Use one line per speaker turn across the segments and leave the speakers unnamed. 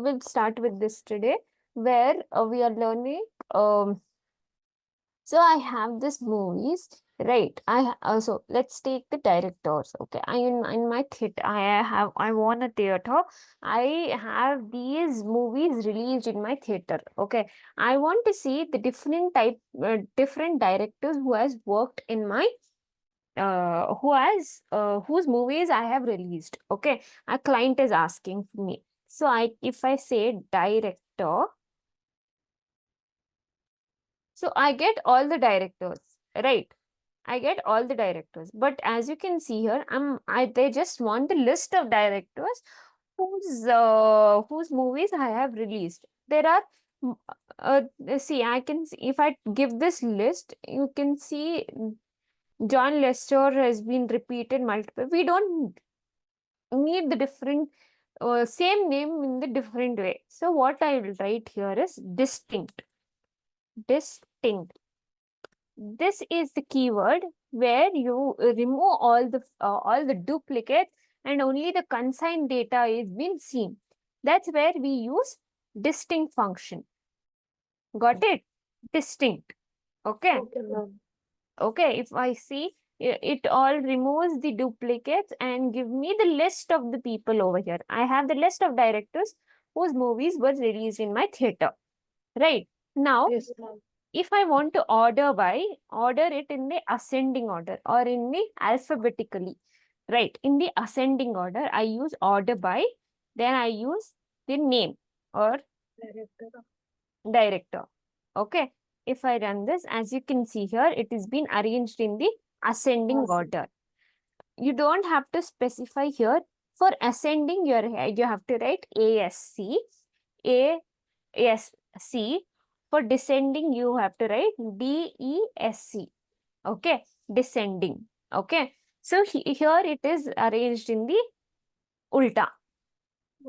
will start with this today, where we are learning. So I have this movies, right? I also let's take the directors. Okay, in my theater, I want a theater. I have these movies released in my theater. Okay, I want to see the different directors who has worked in my whose movies I have released. Okay, a client is asking for me. So if I say director, so I get all the directors, right? I get all the directors. But as you can see here, they just want the list of directors whose movies I have released. There are mm, see, I can see, if I give this list, you can see John Lester has been repeated multiple. We don't need the different same name in the different way. So what I will write here is distinct. Distinct. This is the keyword where you remove all the duplicates and only the consigned data is being seen. That's where we use distinct function. Got it? Distinct. Okay.
Okay, ma'am.
Okay. If I see it all removes the duplicates and give me the list of the people over here. I have the list of directors whose movies were released in my theater. Right. Now,
Yes, ma'am.
if I want to order it in the ascending order or in the alphabetically, right? In the ascending order, I use order by, then I use the name or
Director.
director. Okay. If I run this, as you can see here, it is been arranged in the ascending
Awesome.
order. You don't have to specify here. For ascending, you have to write ASC, ASC. For descending, you have to write DESC. Okay, descending. Okay, so here it is arranged in the ulta,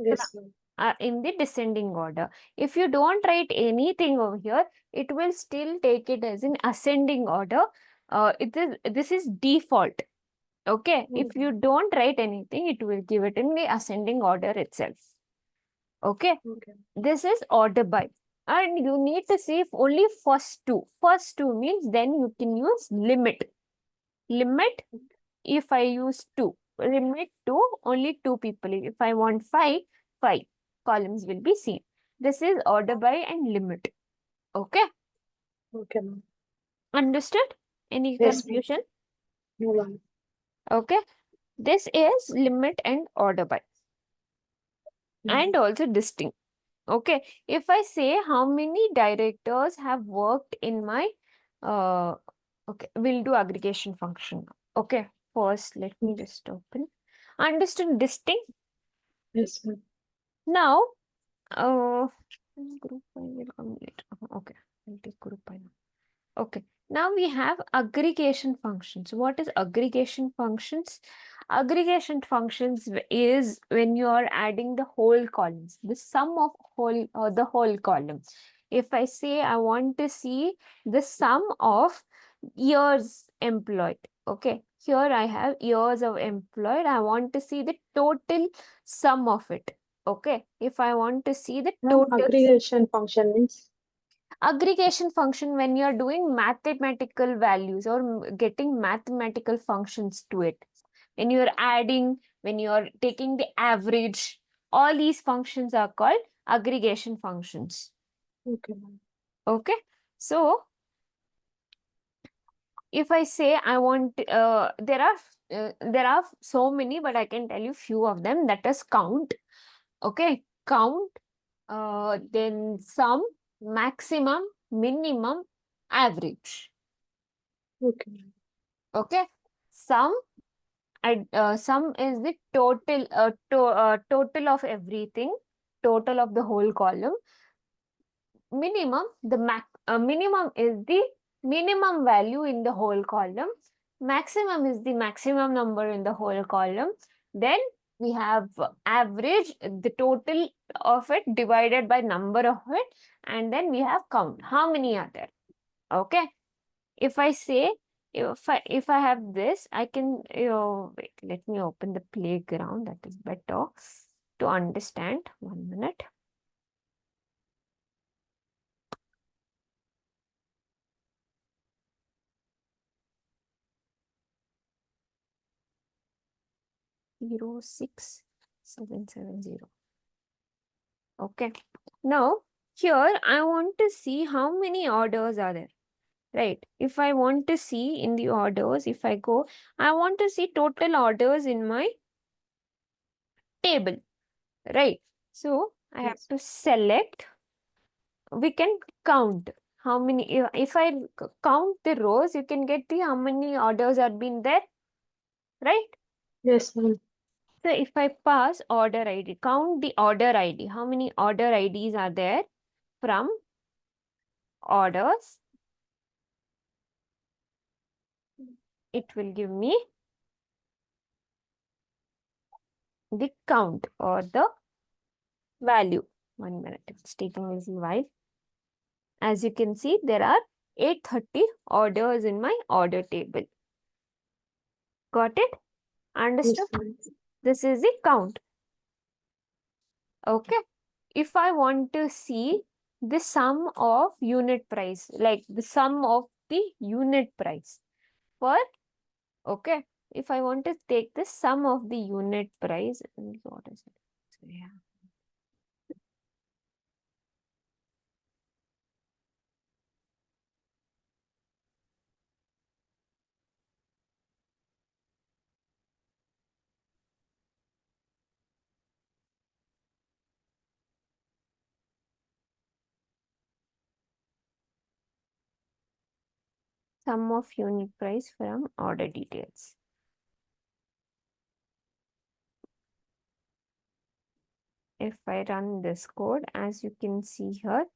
Yes, ma'am.
in the descending order. If you don't write anything over here, it will still take it as in ascending order. This is default. Okay, if you don't write anything, it will give it in the ascending order itself. Okay,
Okay.
this is order by. And you need to see if only first two. First two means then you can use limit. Limit, if I use two. Limit to only two people. If I want five columns will be seen. This is order by and limit. Okay,
Okay, ma'am.
understood? Any
Yes, ma'am.
confusion?
No, ma'am.
Okay, this is limit and order by. And also distinct. Okay, if I say how many directors have worked in my, okay, we'll do aggregation function. Okay, first let me just open. Understood distinct.
Yes, ma'am.
Now, group by will come later. Okay, I'll take group by now. Okay, now we have aggregation functions. What is aggregation functions? Aggregation functions is when you are adding the whole columns, the sum of the whole column. If I say I want to see the sum of years employed, okay, here I have years of employed. I want to see the total sum of it. Okay, if I want to see the
Ma'am,
total
aggregation function means.
aggregation function, when you're doing mathematical values or getting mathematical functions to it, when you're adding, when you're taking the average, all these functions are called aggregation functions.
Okay, ma'am.
Okay, so if I say I want, there are so many, but I can tell you few of them. That is count. Okay, count, then sum, maximum, minimum, average.
Okay, ma'am.
Okay, sum sum is the total of everything, total of the whole column. Minimum, minimum is the minimum value in the whole column. Maximum is the maximum number in the whole column. Then we have average, the total of it divided by number of it, and then we have count. How many are there? Okay. If I say, if I have this, I can, wait, let me open the playground. That is better to understand. 1 minute. 06770. Okay. Now, here I want to see how many orders are there. Right. If I want to see in the orders, if I go, I want to see total orders in my table. Right. So, I have
Yes.
to select, we can count how many, if I count the rows, you can get the how many orders have been there. Right.
Yes, ma'am.
So if I pass order ID, count the order ID, how many order IDs are there from orders, it will give me the count or the value. 1 minute, it's taking a little while. As you can see, there are 830 orders in my order table. Got it? Understood?
Yes, ma'am.
This is the count. Okay. If I want to see the sum of unit price, like the sum of the unit price for, okay, if I want to take the sum of the unit price, what is it? So, yeah. Sum of unit price from order details. If I run this code, as you can see here,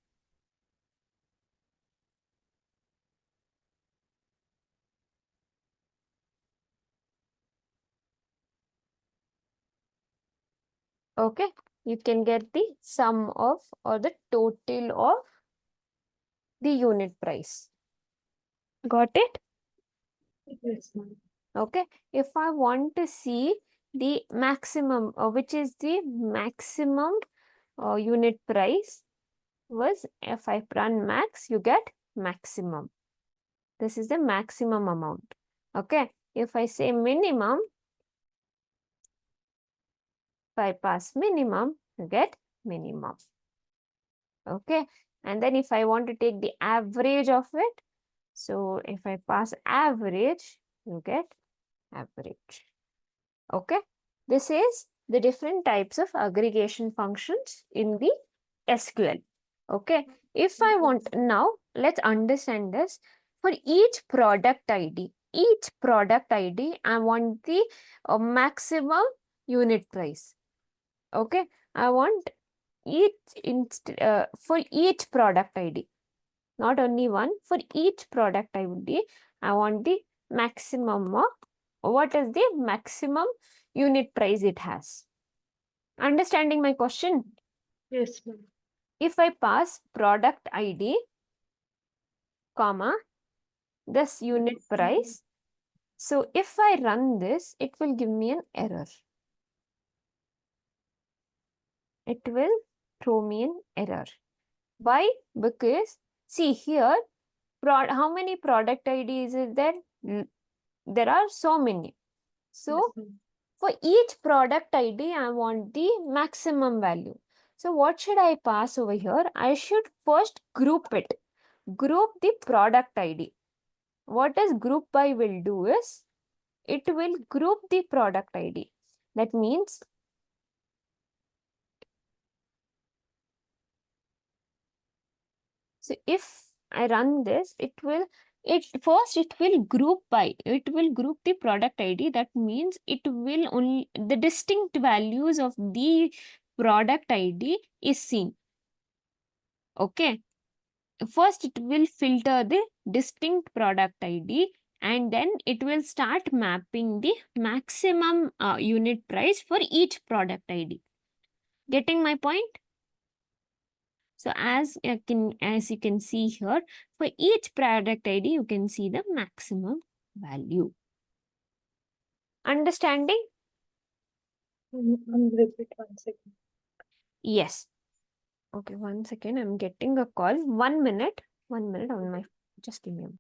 okay, you can get the sum of or the total of the unit price. Got it?
Yes, ma'am.
Okay. If I want to see the maximum, which is the maximum unit price, was if I run max, you get maximum. This is the maximum amount. Okay. If I say minimum, if I pass minimum, you get minimum. Okay. And then if I want to take the average of it, so if I pass average, you get average. Okay. This is the different types of aggregation functions in the SQL. Okay. If I want, now let's understand this. For each product ID, I want the maximum unit price. Okay. I want for each product ID, not only one, for each product ID, I want the maximum. What is the maximum unit price it has? Understanding my question?
Yes, ma'am.
If I pass product ID, comma, this unit price, so if I run this, it will give me an error. It will throw me an error. Why? Because see here, how many product IDs is there? There are so many.
Yes,
So
ma'am.
for each product ID, I want the maximum value. So what should I pass over here? I should first group it. Group the product ID. What does group by will do is, it will group the product ID. That means, so if I run this, it will group by, it will group the product ID. That means it will only, the distinct values of the product ID is seen. Okay. First, it will filter the distinct product ID and then it will start mapping the maximum unit price for each product ID. Getting my point? So as you can see here, for each product ID, you can see the maximum value. Understanding?
Repeat 1 second.
Yes. Okay, 1 second. I'm getting a call. 1 minute. 1 minute on my, just give me a minute.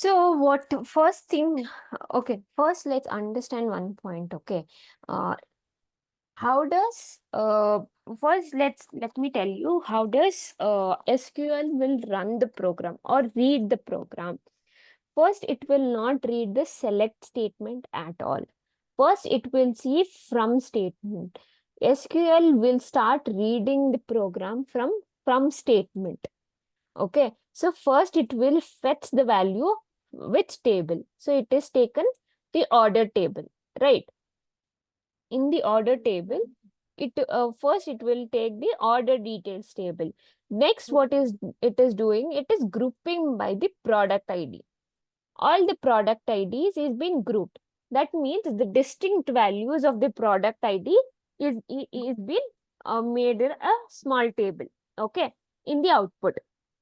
So what first thing, okay, first let's understand one point, okay. How does first let me tell you how does SQL will run the program or read the program. First, it will not read the select statement at all. First, it will see from statement. SQL will start reading the program from statement. Okay, so first it will fetch the value which table. So it is taken the order table, right? In the order table, it first it will take the order details table. Next, what is it is doing? It is grouping by the product ID. All the product IDs is being grouped. That means the distinct values of the product ID is been made in a small table, okay, in the output.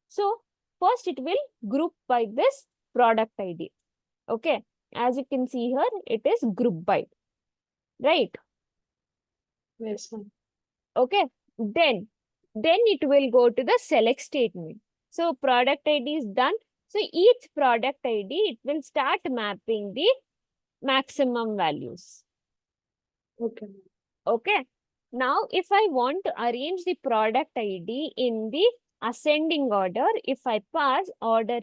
So first it will group by this product ID, okay. As you can see here, it is group by, right?
Yes, ma'am.
Okay, then it will go to the select statement. So product ID is done. So each product ID, it will start mapping the maximum values.
Okay, ma'am.
Okay. Now, if I want to arrange the product ID in the ascending order, if I pass order,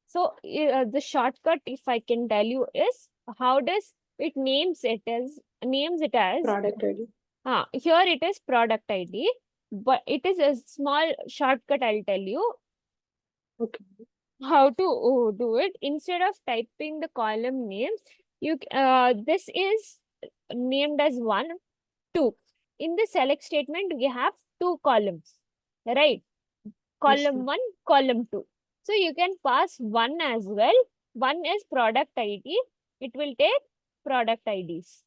so the shortcut, if I can tell you, is how does it names it as
Product ID.
here it is product ID, but it is a small shortcut. I'll tell you
Okay.
how to do it. Instead of typing the column names, this is named as 1, 2. In the select statement, we have 2 columns, right?
Yes,
Column
ma'am.
1, column 2. So you can pass 1 as well. 1 is product ID. It will take product IDs.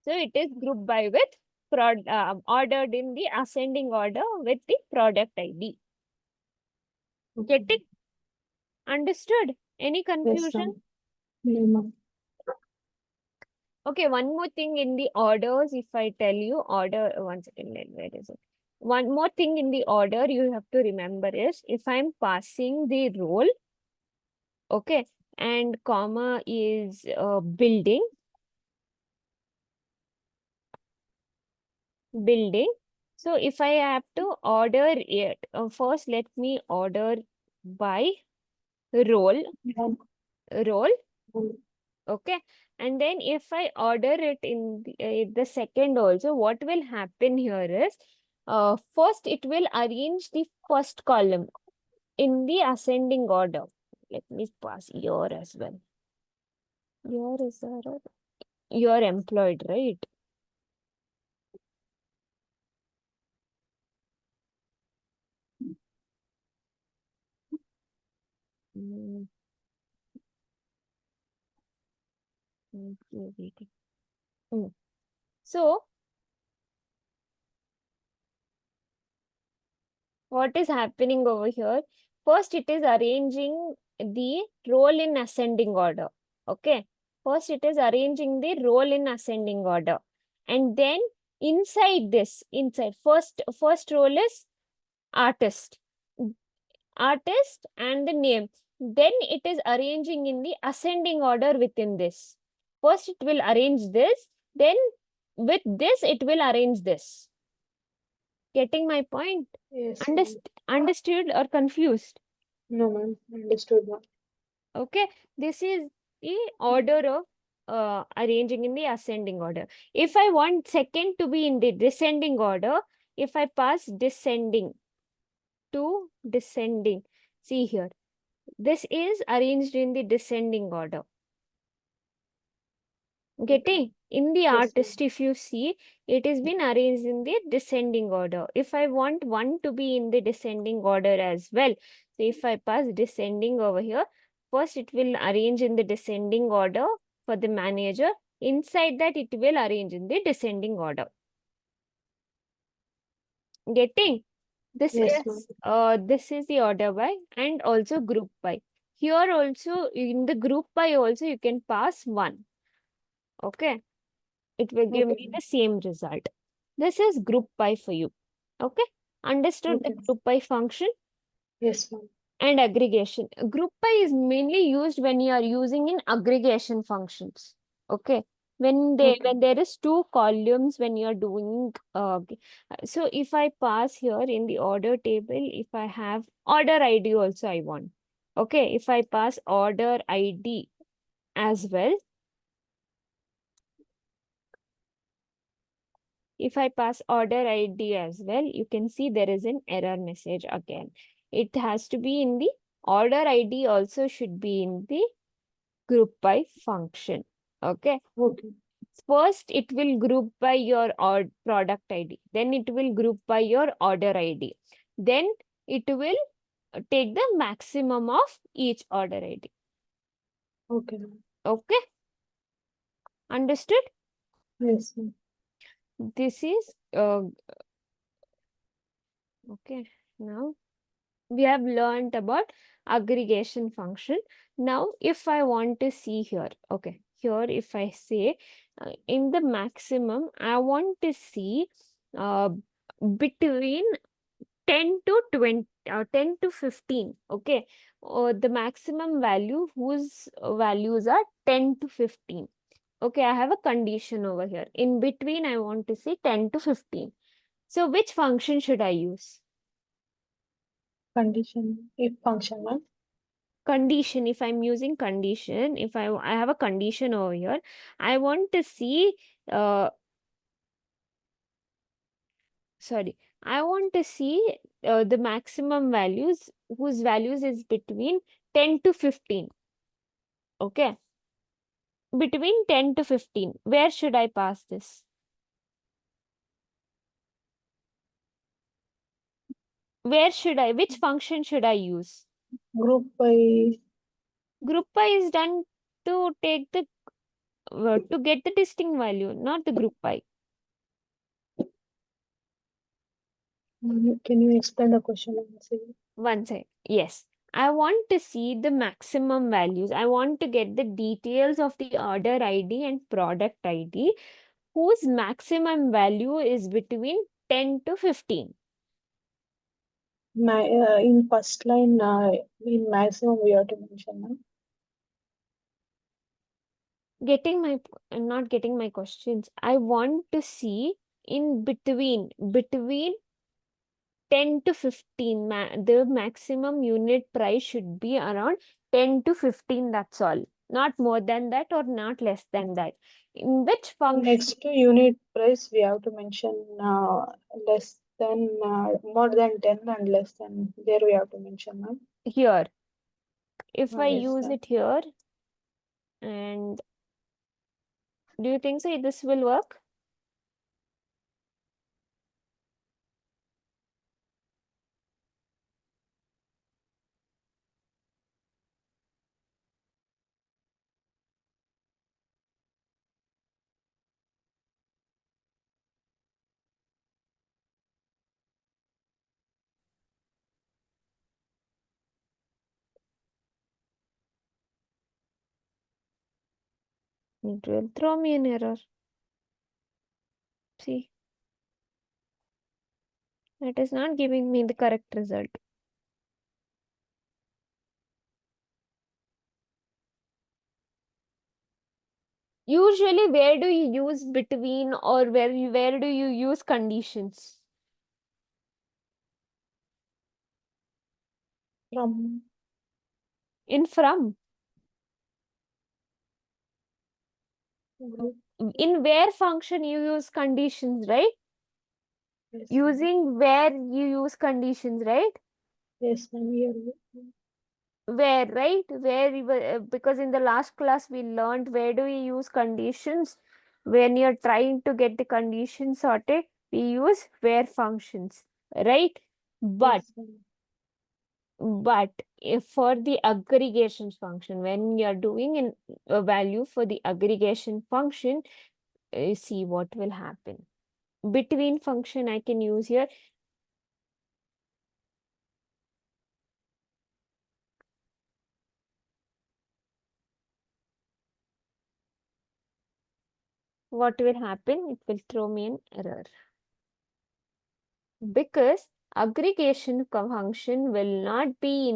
So it is grouped by with ordered in the ascending order with the product ID.
Okay.
Getting understood? Any
Yes,
confusion?
ma'am. No, ma'am.
Okay, one more thing in the orders, if I tell you order, one second, where is it? One more thing in the order you have to remember is if I'm passing the role, okay, and comma is building. So if I have to order it, first let me order by role,
Ma'am.
okay. And then if I order it in the second also, what will happen here is, first it will arrange the first column in the ascending order. Let me pass your as well. Your is there. You're employed, right? Mm, okay, wait. So what is happening over here? First, it is arranging the role in ascending order. Okay. First, it is arranging the role in ascending order. And then inside this, first role is artist. Artist and the name. Then it is arranging in the ascending order within this. First, it will arrange this. Then with this, it will arrange this. Getting my point?
Yes, ma'am.
Understood or confused?
No, ma'am. Understood, ma'am.
Okay, this is the order of arranging in the ascending order. If I want second to be in the descending order, if I pass descending to descending, see here, this is arranged in the descending order. Getting in the
Yes,
artist,
ma'am.
if you see, it has been arranged in the descending order. If I want one to be in the descending order as well, so if I pass descending over here, first it will arrange in the descending order for the manager. Inside that, it will arrange in the descending order. Getting this
Yes, ma'am.
this is the order by and also group by. Here also in the group by also you can pass 1. Okay. It will give
Okay,
me
ma'am.
the same result. This is group by for you. Okay. Understood the
Okay.
group by function?
Yes, ma'am.
and aggregation. Group by is mainly used when you are using in aggregation functions. Okay. When there is two columns when you are doing so if I pass here in the order table, if I have order ID also I want. Okay, if I pass order ID as well, if I pass order ID as well, you can see there is an error message again. It has to be in the order ID also should be in the group by function. Okay.
Okay.
First, it will group by your product ID. Then it will group by your order ID. Then it will take the maximum of each order ID.
Okay.
Okay. Understood?
Yes, ma'am.
This is okay. Now we have learned about aggregation function. Now, if I want to see here, okay, here if I say in the maximum, I want to see uh, between 10 to 20, 10 to 15, okay, the maximum value whose values are 10 to 15. Okay, I have a condition over here. In between, I want to see 10 to 15. So, which function should I use?
Condition, if function, ma'am.
Condition, if I'm using condition, if I have a condition over here, I want to see sorry, I want to see the maximum values whose values is between 10 to 15. Okay, between 10 to 15, where should I pass this? Which function should I use?
Group by
Group by is done to take the to get the distinct value, not the group by.
can you explain the question once again?
One side. Yes. I want to see the maximum values. I want to get the details of the order ID and product ID whose maximum value is between 10 to 15.
In first line, in maximum we have to mention, ma'am.
Not getting my questions. I want to see in between 10 to 15, the maximum unit price should be around 10 to 15, that's all. Not more than that or not less than that. In which function?
Next to unit price, we have to mention less than, more than 10 and less than. There we have to mention, ma'am.
Here, if I
Yes,
use
ma'am.
it here, and do you think so this will work? It will throw me an error. See, that is not giving me the correct result. Usually, where do you use between or where do you use conditions?
From
In from.
group.
In where function you use conditions, right?
Yes, ma'am.
Using where you use conditions, right?
Yes, ma'am. Here.
Where, right? Where you because in the last class we learned where do we use conditions? When you're trying to get the conditions sorted, we use where functions, right? But
Yes, ma'am.
if for the aggregation function, when you're doing a value for the aggregation function, see what will happen. Between function I can use here. What will happen? It will throw me an error. Because aggregation function will not be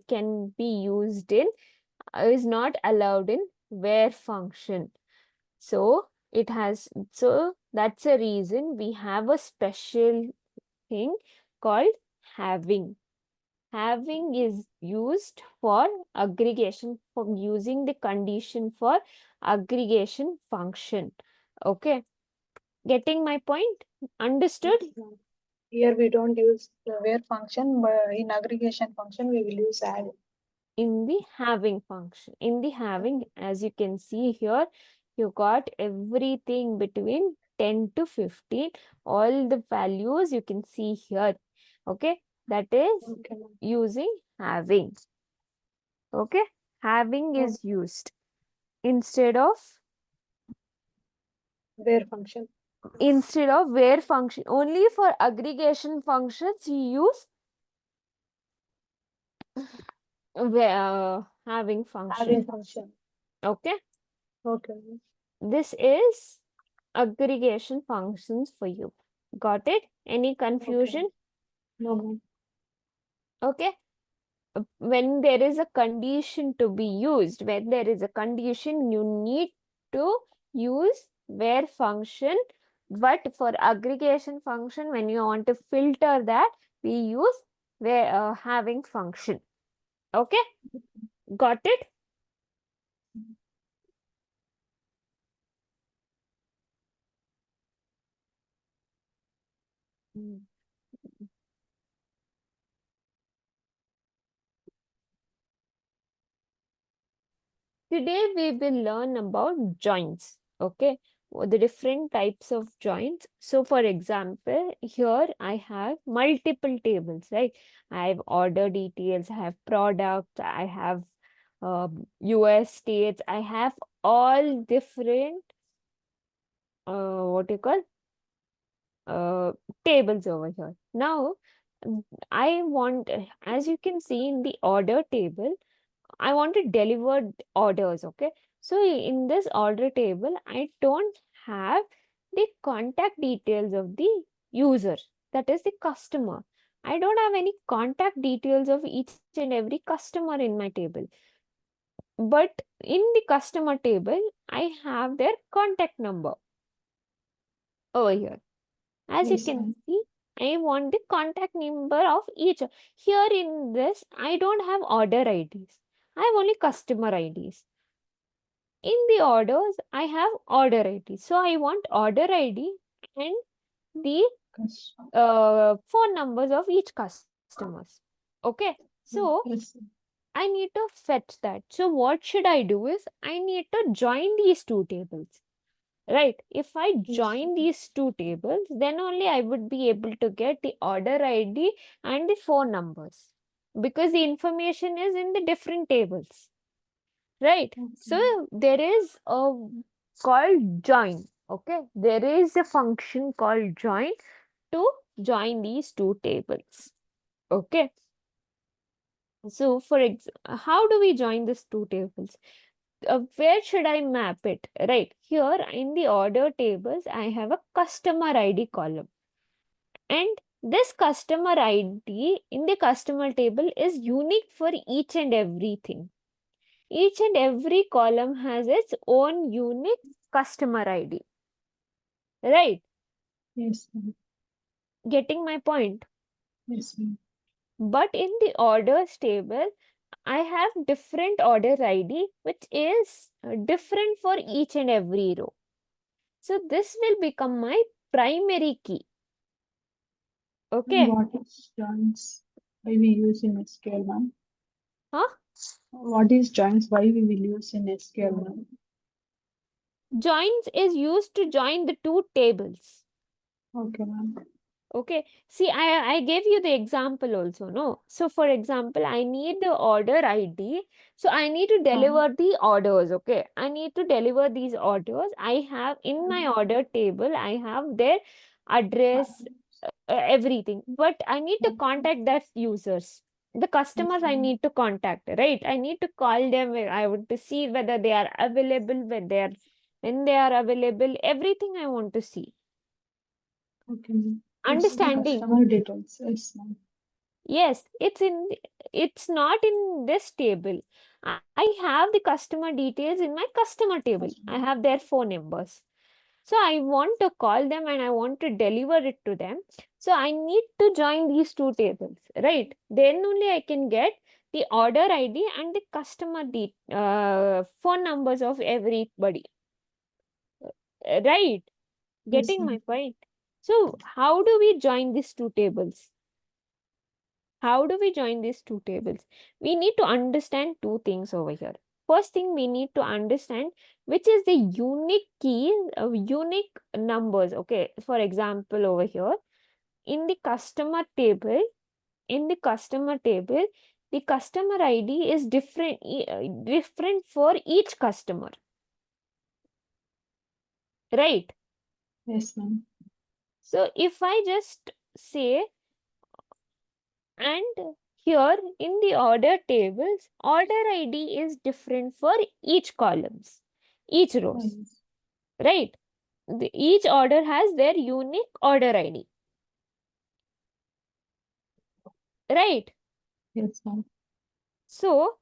can be used in, is not allowed in where function. So that's a reason we have a special thing called having. Having is used for aggregation, for using the condition for aggregation function. Okay, getting my point? Understood?
Yes, ma'am. Here we don't use the where function, but in aggregation function we will use add.
In the having function. In the having, as you can see here, you got everything between 10 to 15. All the values you can see here. Okay, that is
Okay, ma'am.
using having. Okay, having
Oh,
is used instead of
where function.
where function. Only for aggregation functions you use having function.
Having function.
Okay,
Okay, ma'am.
this is aggregation functions for you. Got it? Any
Okay.
confusion?
No, ma'am.
Okay. When there is a condition to be used, when there is a condition, you need to use where function. But for aggregation function, when you want to filter that, we use where having function. Okay. Got it? Today we will learn about joins. Okay, the different types of joins. So for example, here I have multiple tables, right? I have order details, I have products, I have US states, I have all different what you call uh, tables over here. Now I want, as you can see in the order table, I want to deliver orders, okay? So in this order table, I don't have the contact details of the user, that is the customer. I don't have any contact details of each and every customer in my table. But in the customer table, I have their contact number over here. As you
Yes,
can
ma'am.
see, I want the contact number of each. Here in this, I don't have order IDs. I have only customer IDs. In the orders, I have order ID. So I want order ID and the
Yes.
phone numbers of each customers. Okay. So
Yes.
I need to fetch that. So what should I do is I need to join these two tables. Right. If I
Yes.
join these two tables, then only I would be able to get the order ID and the phone numbers because the information is in the different tables. Right. So
Okay.
there is a called join. Okay. There is a function called join to join these two tables. Okay. So how do we join these two tables? Where should I map it? Right. Here in the order tables, I have a customer ID column. And this customer ID in the customer table is unique for each and everything. Each and every column has its own unique customer ID. Right?
Yes, ma'am.
Getting my point?
Yes, ma'am.
But in the orders table, I have different order ID, which is different for each and every row. So this will become my primary key.
And
Okay.
what is joins? Why we use in SQL, ma'am?
Huh?
What is joins? Why we will use in SQL, ma'am?
Joins is used to join the two tables.
Okay, ma'am.
Okay. See, I gave you the example also, no? So for example, I need the order ID. So I need to deliver the orders, okay? I need to deliver these orders. I have in my order table, I have their address, everything. But I need to contact that users. The customers I need to contact, right? I need to call them. I want to see whether they are available, when they are available, everything I want to see.
Okay, ma'am. It's the
Understanding?
customer details. Yes, ma'am.
Yes, it's not in this table. I have the customer details in my customer table. I
Customer.
have their phone numbers. So I want to call them and I want to deliver it to them. So I need to join these two tables, right? Then only I can get the order ID and the customer phone numbers of everybody. Right?
Yes,
Getting my
ma'am.
point. So how do we join these two tables? How do we join these two tables? We need to understand two things over here. First thing, we need to understand which is the unique key, unique numbers. Okay, for example, over here in the customer table, in the customer table, the customer ID is different, different for each customer, right?
Yes, ma'am.
So if I just say, and here in the order tables, order ID is different for each columns, each rows,
Yes.
right? Each order has their unique order ID, right?
Yes, ma'am.
So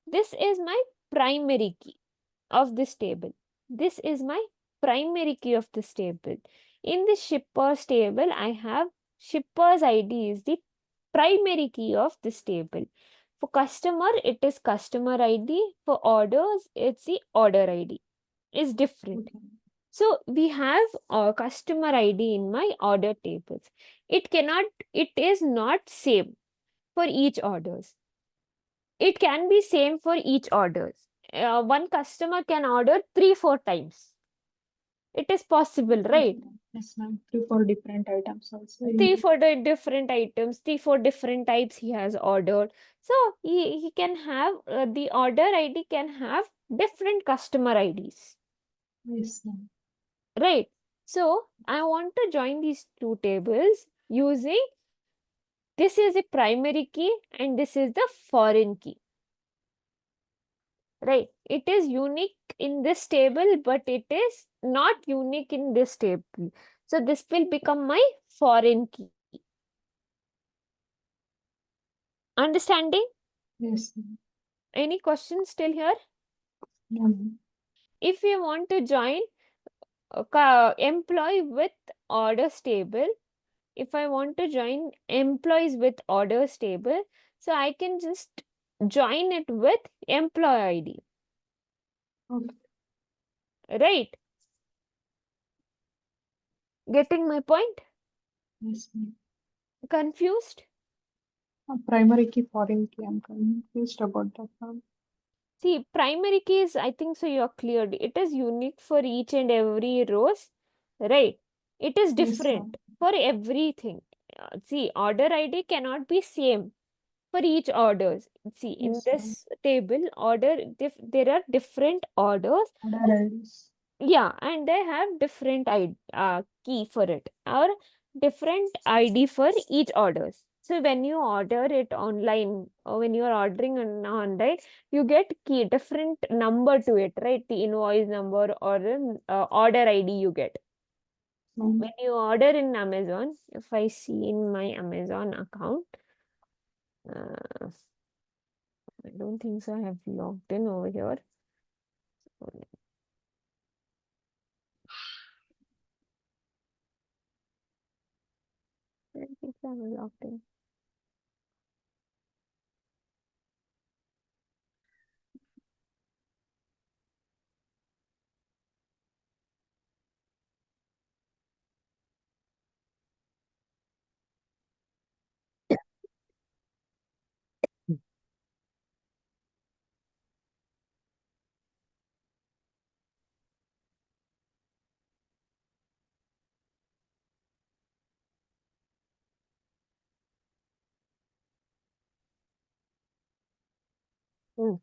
this is my primary key of this table. This is my primary key of this table. In the shippers table, I have shippers ID is the primary key of this table. For customer, it is customer ID. For orders, it's the order ID. It's different.
Okay.
So we have a customer ID in my order tables. It is not same for each orders. It can be same for each orders. One customer can order 3 4 times. It is possible,
Yes,
right?
ma'am. Yes, ma'am. Three, four different items also in
Three
the.
for the different items, 3 4 different types he has ordered. So he can have the order ID can have different customer IDs,
Yes, ma'am.
right? So I want to join these two tables using this is the primary key and this is the foreign key, right? It is unique in this table, but it is not unique in this table. So this will become my foreign key. Understanding?
Yes, ma'am.
Any questions still here?
Yeah, ma'am.
If you want to join employee with orders table, if I want to join employees with orders table, so I can just join it with employee ID,
Okay.
right? Getting my point?
Yes, ma'am.
Confused?
Primary key, foreign key. I'm confused about that, ma'am.
See, primary keys, I think so you're cleared. It is unique for each and every rows, right? It is
Yes, ma'am.
different for everything. See, order ID cannot be same for each orders. See, in
Yes, ma'am.
this table, there are different orders.
Order IDs.
Yeah, and they have different key for it or different ID for each orders. So when you order it online or when you are ordering online, you get key different number to it, right? The invoice number or an order ID you get.
Ma'am.
When you order in Amazon, if I see in my Amazon account, uh, I don't think so. I have logged in over here. I don't think so I have logged in. Hmm.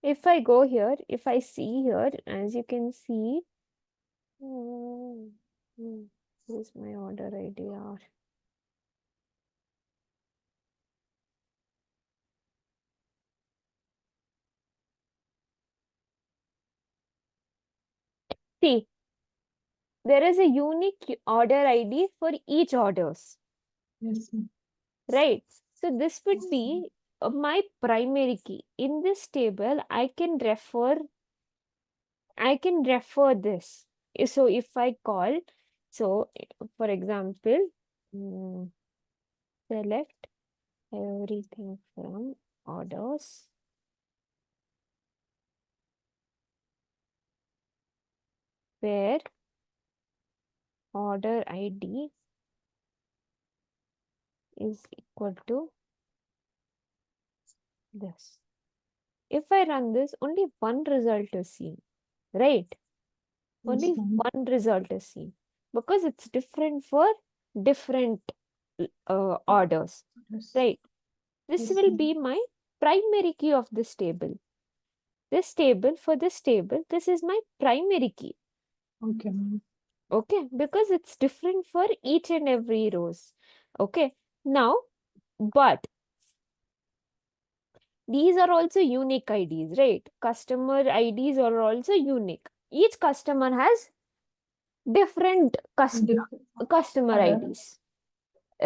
if I go here, if I see here, as you can see, here's my order ID. See, there is a unique order ID for each orders,
Yes, ma'am.
right? So this would
Yes,
be my primary key. In this table, I can refer this. So if I call, so for example, select everything from orders. Where order ID is equal to this. If I run this, only one result is seen, right?
yes,
Only
ma'am.
one result is seen because it's different for different orders,
Yes,
right? This
yes,
will
ma'am.
be my primary key of this table. This table, for this table, this is my primary key.
Okay, ma'am.
Okay, because it's different for each and every rows. Okay, now, but these are also unique IDs, right? Customer IDs are also unique. Each customer has different
Different
customer
order.
IDs,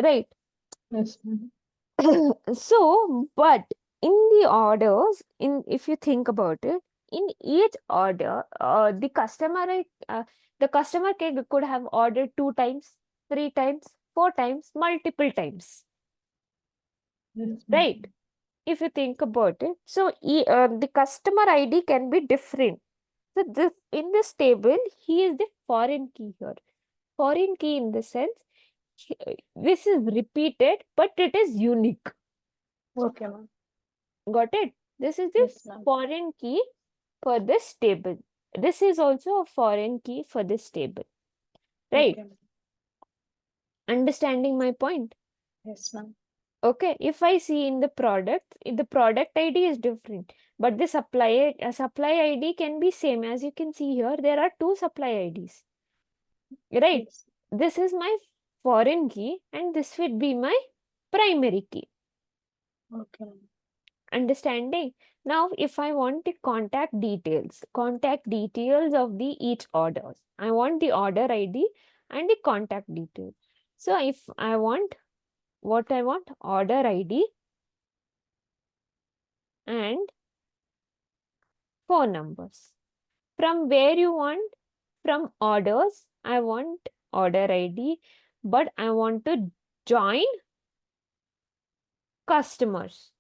right?
Yes, ma'am.
So, but in the orders, in if you think about it, in each order, the customer could have ordered 2 times, 3 times, 4 times, multiple times,
Yes, ma'am.
right? If you think about it, so the customer ID can be different. So this in this table, he is the foreign key here. Foreign key in the sense, this is repeated, but it is unique.
Okay, ma'am.
Got it? This is the
Yes, ma'am.
foreign key for this table. This is also a foreign key for this table. Right?
Okay, ma'am.
Understanding my point?
Yes, ma'am.
Okay. If I see in the product ID is different, but the supply ID can be same. As you can see here, there are two supply IDs. Right?
Yes.
This is my foreign key, and this would be my primary key.
Okay, ma'am.
Understanding? Now, if I want the contact details of the each orders, I want the order ID and the contact details. So if I want what I want, order ID and phone numbers. From where you want? From orders, I want order ID, but I want to join customers.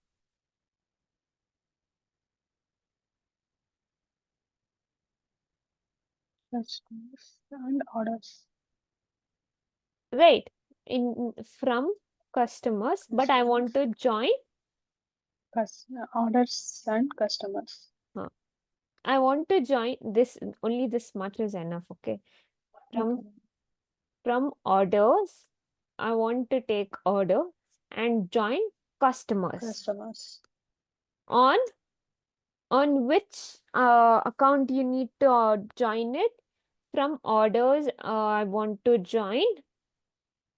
Customers and orders.
Right? In from customers, but I want
Customers.
to join.
Orders and customers.
I want to join this, only this much is enough, okay?
Okay,
From
ma'am.
orders, I want to take order and join customers.
Customers.
On which account you need to join it? From orders, I want to join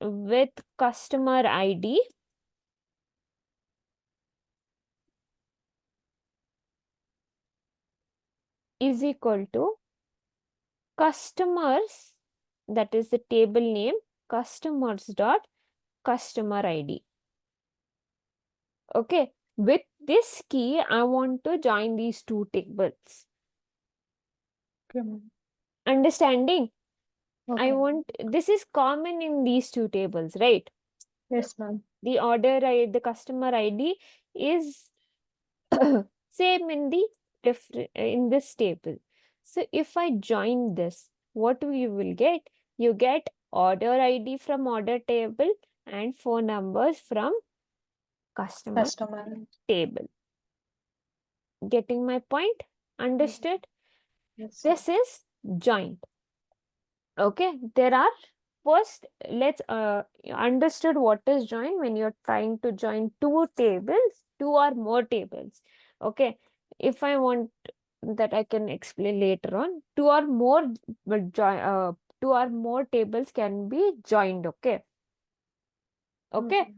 with customer ID is equal to customers, that is the table name, customers dot customer ID. Okay, with this key, I want to join these two tables.
Okay, ma'am.
Understanding? I
Okay, ma'am.
want, this is common in these two tables, right?
Yes, ma'am.
The customer ID is same in the in this table. So if I join this, what we will get? You get order ID from order table and phone numbers from customer
Customer.
table. Getting my point?
Yes,
Understood?
yes, ma'am.
This is joint. Okay, there are, first let's understood what is join when you're trying to join two tables, two or more tables. Okay, if I want that, I can explain later on. Two or more tables can be joined. Okay. Okay.
Okay.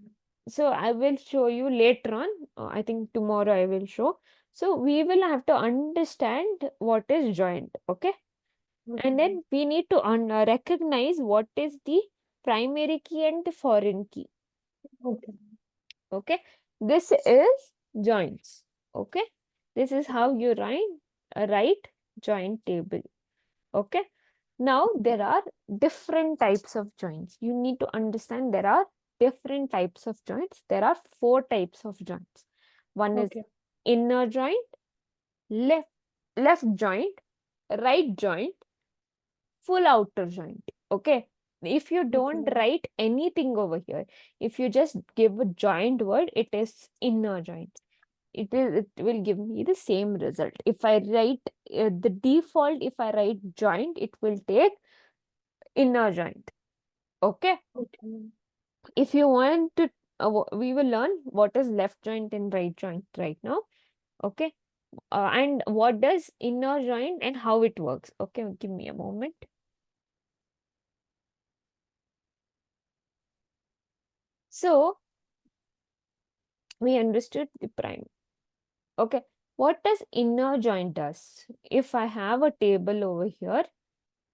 So I will show you later on. I think tomorrow I will show. So we will have to understand what is joint. Okay. And
Okay.
then we need to recognize what is the primary key and the foreign key.
Okay.
Okay. This is joints. Okay. This is how you write joint table. Okay. Now there are different types of joints. You need to understand there are different types of joints. There are 4 types of joints. One is
Okay.
inner joint, left left joint, right joint, full outer joint. Okay. If you don't
Okay.
write anything over here, if you just give a joint word, it is inner joint. It will give me the same result. If I write the default, if I write joint, it will take inner joint. Okay.
Okay.
If you want to, we will learn what is left joint and right joint right now. Okay. And what does inner joint and how it works. Okay, give me a moment. So we understood the prime. Okay. What does inner joint does? If I have a table over here,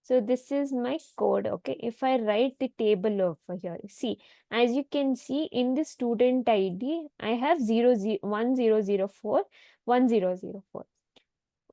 so this is my code. Okay. If I write the table over here, see, as you can see in the student ID, I have 1004, 1004.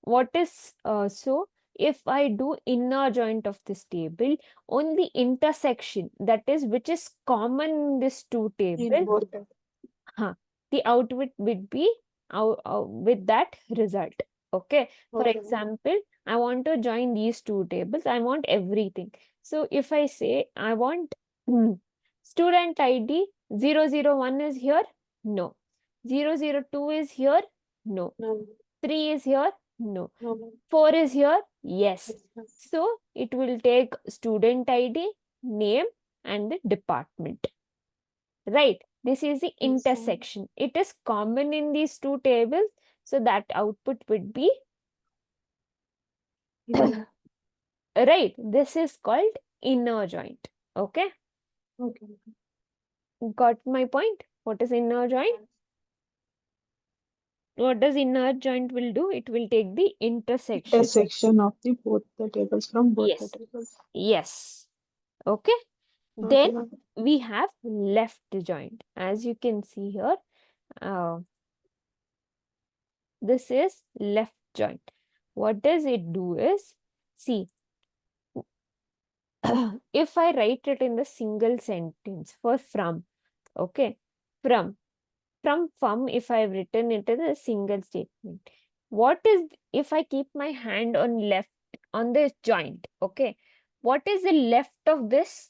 What is so if I do inner joint of this table, only intersection, that is which is common in this two
In
table,
both the.
the output would be with that result. Okay. For
Okay.
example, I want to join these two tables. I want everything. So if I say I want student ID 001 is here, no. 002 is here, no.
No.
3 is here, no.
No.
4 is here, yes.
Yes, ma'am.
So it will take student ID, name, and the department. Right. This is the
Yes, ma'am.
intersection. It is common in these two tables. So that output would be
In.
right. This is called inner joint. Okay.
Okay.
Got my point? What is inner joint? What does inner joint will do? It will take the intersection.
Intersection of the both the tables from both the
Yes.
tables.
Yes. Okay. Then
Okay, ma'am.
we have left joint. As you can see here, uh, this is left joint. What does it do is, see, if I write it in the single sentence for from, okay, from, if I've written it in a single statement, what is, if I keep my hand on left, on this joint, okay, what is the left of this?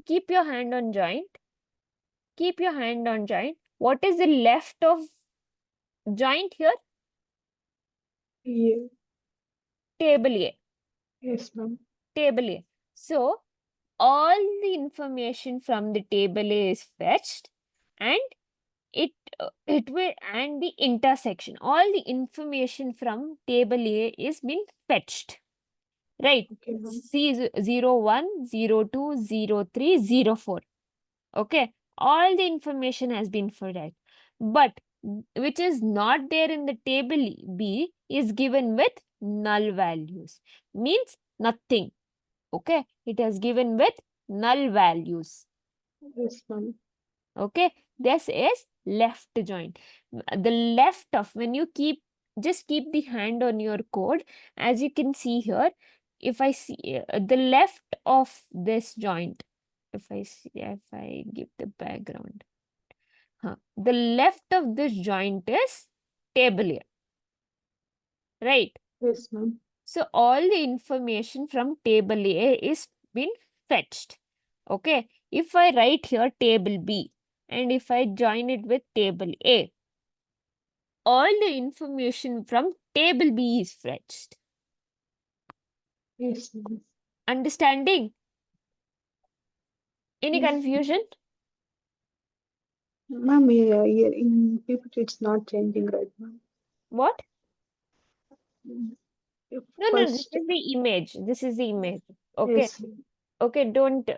Keep your hand on joint, keep your hand on joint. What is the left of joint here?
Yeah.
Table A,
Yes, ma'am.
table A. So, all the information from the table A is fetched, and it will, and the intersection, all the information from table A is been fetched, right?
Okay, ma'am.
C 01, 02, 03, 04. Okay, all the information has been fetched, but which is not there in the table B is given with null values, means nothing. Okay, it has given with null values.
Yes, ma'am.
Okay, this is left joint. The left of, when you keep, just keep the hand on your code, as you can see here, if I see the left of this joint, if I see, if I give the background, the left of this joint is table A, right?
Yes, ma'am.
So all the information from table A is been fetched. Okay, if I write here table B and if I join it with table A, all the information from table B is fetched.
Yes, ma'am.
Understanding? Any
Yes.
confusion?
Ma'am, here in PPT it's not changing right now.
What? No, this
First,
is the image. This is the image. Okay.
yes.
Okay, don't,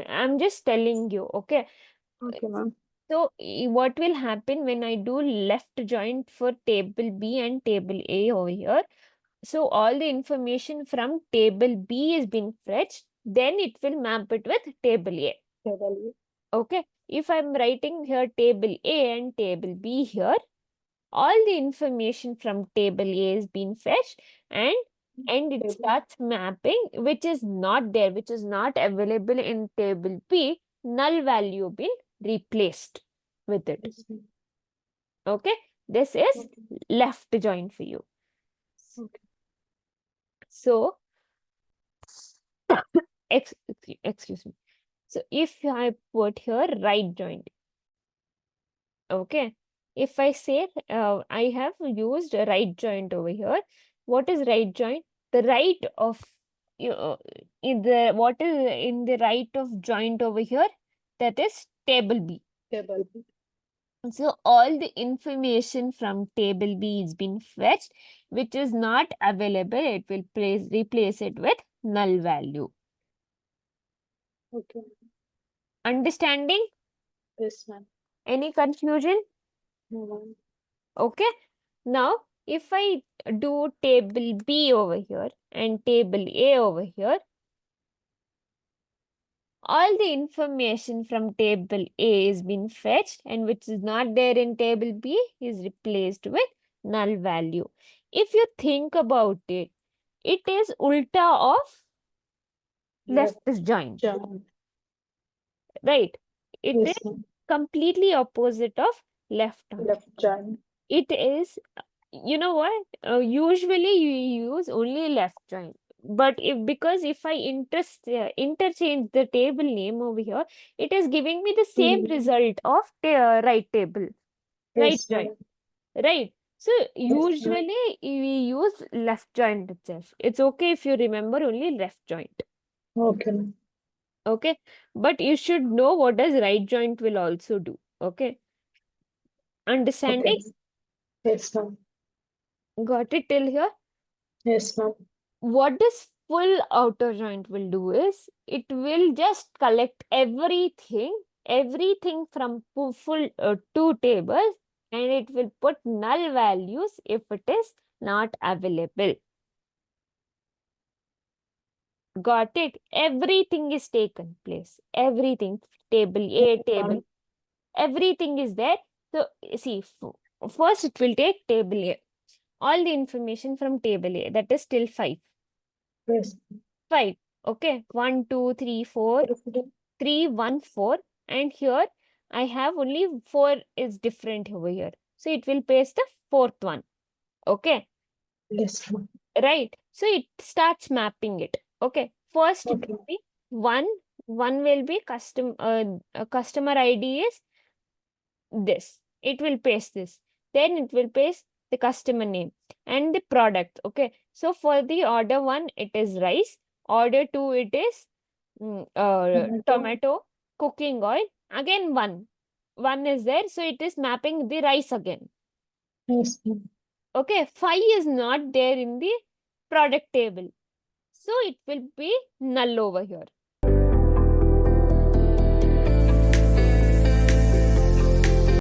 I'm just telling you. Okay.
Okay, ma'am.
So what will happen when I do left joint for table B and table A over here? So all the information from table B is being fetched, then it will map it with table A.
Table
Okay. If I'm writing here table A and table B here, all the information from table A is being fetched, and it
table.
starts mapping which is not there, which is not available in table B, null value been replaced with it.
Yes, ma'am.
Okay, this is
Okay.
left join for you.
Okay.
So excuse me. So if I put here right joint, okay, if I say I have used a right joint over here, what is right joint? The right of in the what is in the right of joint over here? That is table B.
Table.
So all the information from table B is being fetched, which is not available. It will replace it with null value.
Okay.
Understanding?
Yes, ma'am.
Any confusion?
No, ma'am.
Okay. Now, if I do table B over here and table A over here, all the information from table A is being fetched, and which is not there in table B is replaced with null value. If you think about it, it is ulta of left joint,
Joint.
right? It is
Yes, ma'am.
completely opposite of left joint.
Left joint.
It is, you know what? Usually you use only left joint. But because if I interchange the table name over here, it is giving me the same result of right table, right
Yes,
joint,
madam.
right? So
Yes, ma'am.
usually we use left joint itself. It's okay if you remember only left joint.
Okay, ma'am.
Okay. But you should know what does right joint will also do. Okay.
Okay,
Understanding?
ma'am. Yes, ma'am.
Got it till here?
Yes, ma'am.
What this full outer joint will do is it will just collect everything from full two tables, and it will put null values if it is not available. Got it? Everything is taken place. Everything, table A, table, everything is there. So see, first it will take table A, all the information from table A, that is still 5.
Yes.
5. Okay. 1, 2, 3, 4. 3, 1, 4. And here I have only 4 is different over here. So it will paste the fourth one. Okay.
Yes, ma'am.
Right. So it starts mapping it. Okay. First it
Okay.
will be 1. 1 will be customer ID is this. It will paste this. Then it will paste the customer name and the product. Okay. So for the order 1, it is rice. Order 2, it is tomato, cooking oil. Again 1. 1 is there. So it is mapping the rice again.
Yes, ma'am.
Okay. 5 is not there in the product table. So it will be null over here.